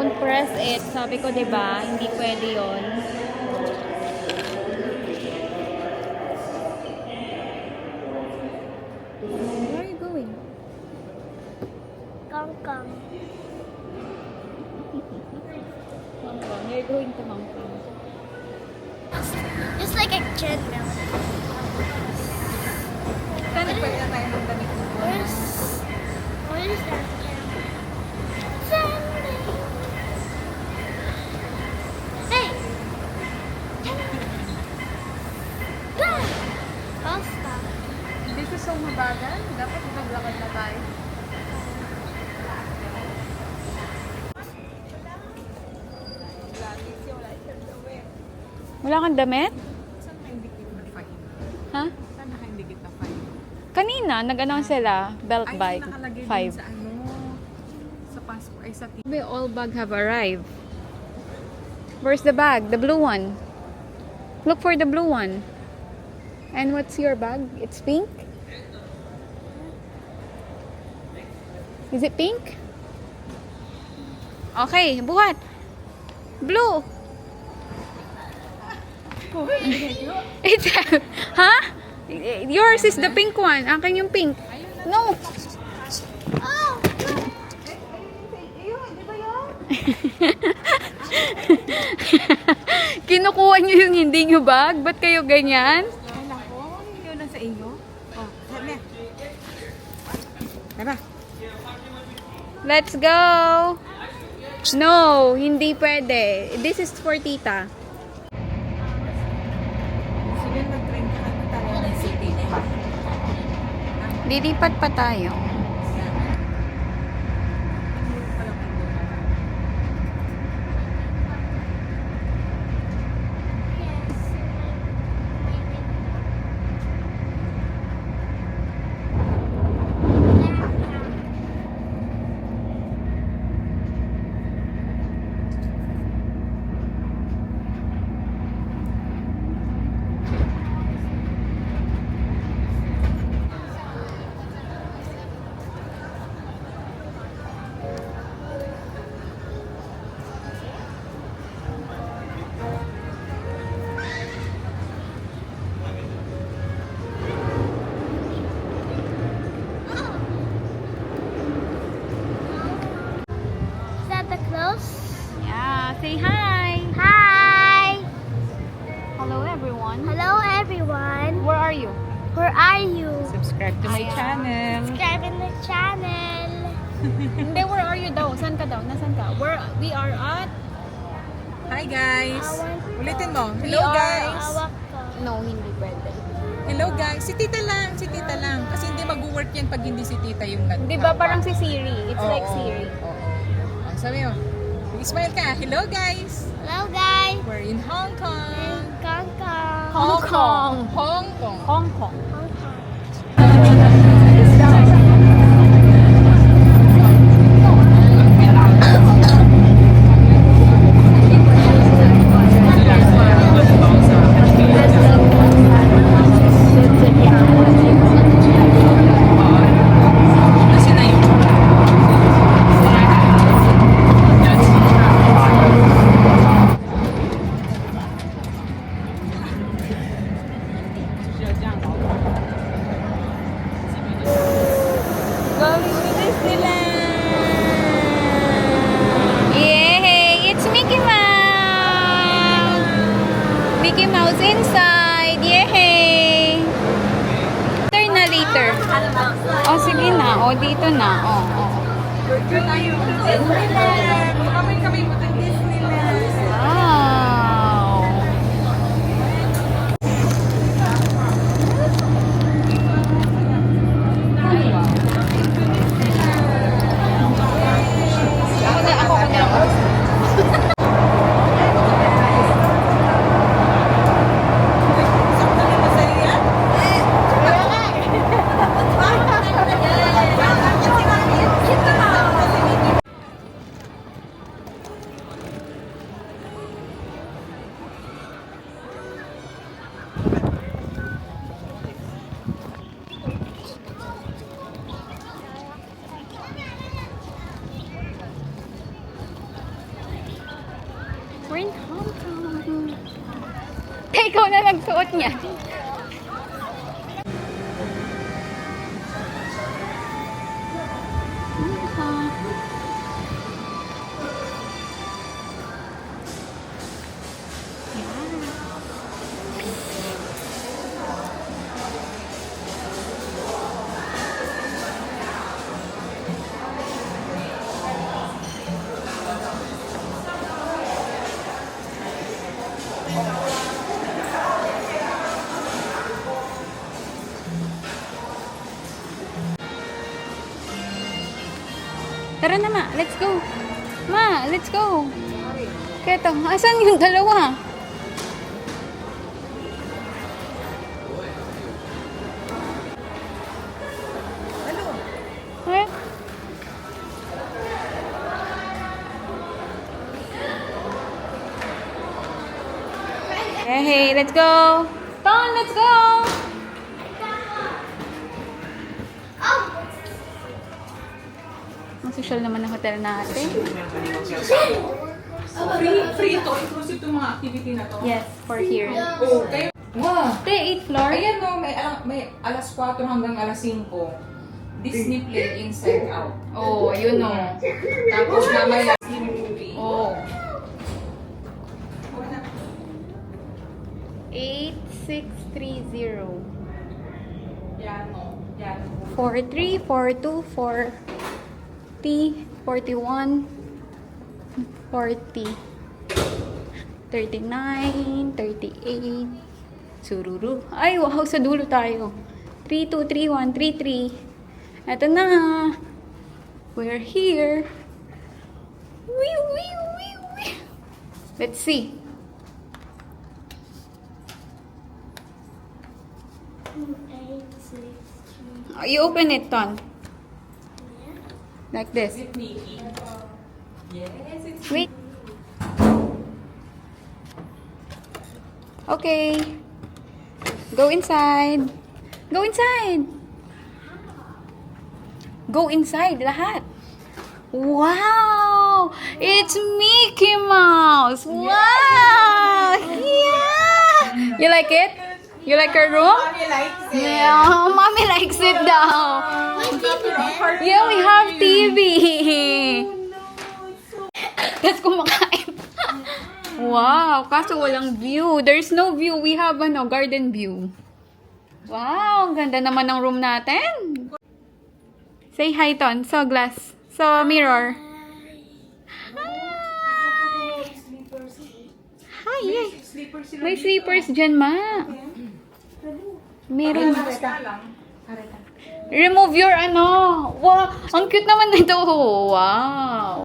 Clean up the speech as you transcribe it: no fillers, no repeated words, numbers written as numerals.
Don't press it. Sabi ko, diba? Hindi pwede yon. Where are you going? Kong Kong. Hong Kong. You're going to Hong Kong. Just like a kid now. Saan pwede na tayo ng damit mo? What is that? Sunday. Hey! Go! I'll stop. Hindi ko so mabagal. Dapat maglakad na tayo. Wala kang damit? Saan naka-indicate na 5? Ha? Saan naka-indicate na 5? Kanina, nag-announce sila, belt Ay, bike, nakalagay din 5. sa ano, sa passport, ay sa Maybe all bag have arrived. Where's the bag? The blue one. Look for the blue one. And what's your bag? It's pink? Is it pink? Okay, buhat. Blue. It's, huh? Yours is the pink one. Akin yung pink. No. Oh! Kinukuha niyo yung hindi niyo bag? Ba't kayo ganyan? Ay, nako, yun ang sa iyo. Oh, sabi. Diba? Let's go! No, hindi pwede. This is for tita. Sige, nag-train ka na tayo ng city. Lilipat pa tayo. Is that the close? Yeah, say hi! Hi! Hello everyone. Hello everyone. Where are you? Where are you? Subscribe to my Ayan. channel. Subscribe in the channel. Hindi, where are you daw? Saan ka daw? Nasaan ka? Where we are at? Hi guys. Ulitin mo. We Hello are- guys. Hawak ko. No, hindi pwede. Hello guys. Si tita lang. Si tita lang. Kasi hindi mag-work yan pag hindi si tita yung nag- Di ba parang si Siri? It's like Siri. Oo. Ang sabi mo. Smile ka. Hello guys. Hello guys. We're in Hong Kong. Kong Kong. Hong Kong. Hong Kong. Hong Kong. Hong Kong. Going to Disneyland. Yay! It's Mickey Mouse! Mickey Mouse inside! Yay! Later na later. Oh, sige na. Oh, dito na. Oh, oh. Disneyland. Kami mo to Disneyland. Wow! ikaw na nagsuot niya. Tara na, Ma. Let's go. Ma, let's go. Keto, asan yung dalawa? Ano? Eh? Hey, let's go. Ton, let's go. Ang social naman ng hotel natin. Free ito. Inclusive itong mga activity na to. Yes, for here. Oh, kayo. Wow. The 8th floor. Ayan no, may alas 4 hanggang alas 5. Disney Play Inside Out. Oh, ayun o. Tapos mamaya movie. Oh. 8630. Yan no. Yan. 43, 42, 40, 41, 40, 39, 38, sururu. Ay, wow, sa dulo tayo. 32, 31, 33. Eto na. We're here. Wee, wee, wee, wee. Let's see. You open it, Ton. Like this. Is it Nikki? Yes, it's Wait. Okay. Go inside. Go inside. Go inside, lahat. Wow! It's Mickey Mouse! Wow! Yeah! You like it? You like her room? Mommy likes it. Yeah, Mommy likes it daw. Yeah, we have TV. Tapos kumakain. Wow, kaso walang view. There's no view. We have garden view. Wow, ang ganda naman ng room natin. Say hi, Ton. So, glass. So, mirror. Hi! Hi, yay. Sleepers sila. May sleepers dyan, Ma. Meron. Remove your Wow, ang cute naman nito. Wow.